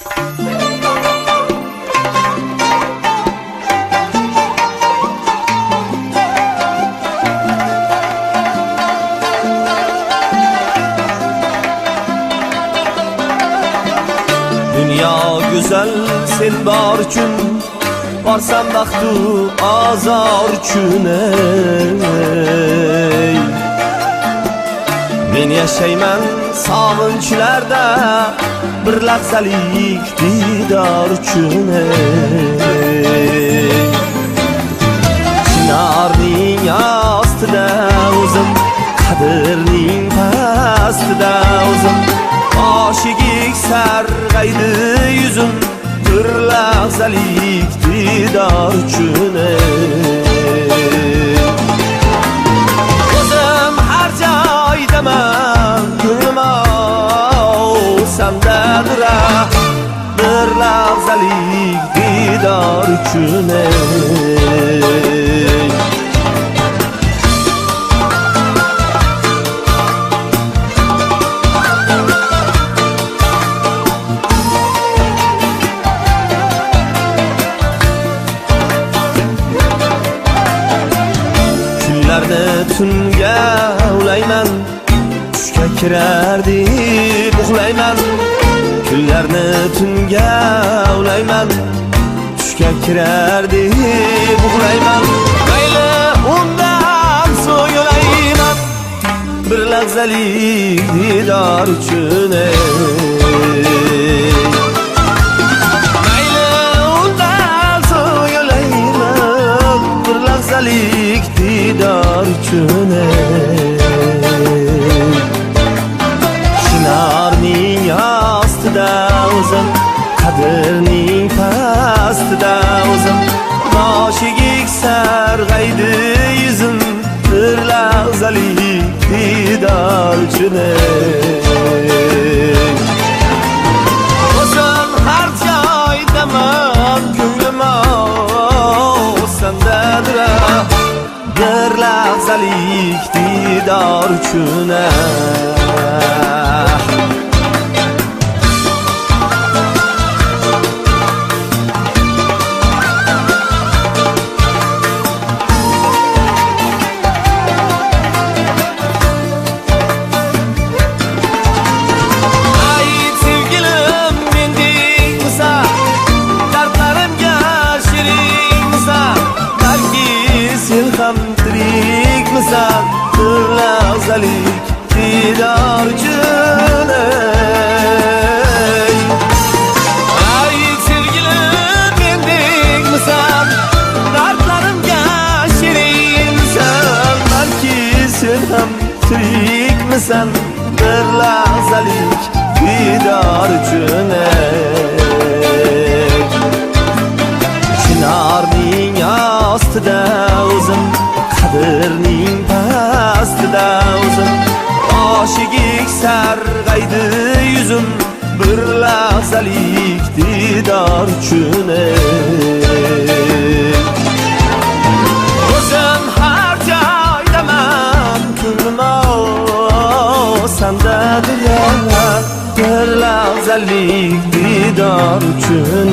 Dünya güzel sen bor uchun, borsam baxtu azor uchun ey. Men yashayman sog'inchlarda bir lahzalik didor uchun ey. Chinarning ostida o'zim, qadrning pastida o'zim, oshigik sarg'aydi yuzim bir lahzalik didor uchun o'zim har joydaman, ko'nglim osamdadir bir lahzalik didor uchun tunga ulayman, tushga kirar deb uxlayman. Kunlarni tunga ulayman, tushga kirar deb uxlayman. Mayli undan so'ylayman bir lahzalik didor uchun mayli undan so'ylayman bir lahzalik didor uchun Chinarning ostida o'zim, qadrning pastida o'zim, boshigik sarg'aydi yuzim bir lahzalik didor uchun o'zim har joydaman, ko'nglim osamdadir bir lahzalik didor uchun ay sevgilim mendekmisan, dardlarimga sherikmisan, balki sen ham tirikmisan bir lahzalik didor uchun ay sevgilim mendekmisan, dardlarimga sherikmisan, balki sen ham tirikmisan bir lahzalik didor uchun Chinarning ostida o'zim, qadrning pastida o'zim, oshigik sarg'aydi yuzim bir lahzalik didor uchun o'zim har joydaman, ko'nglim osamdadir bir lahzalik didor uchun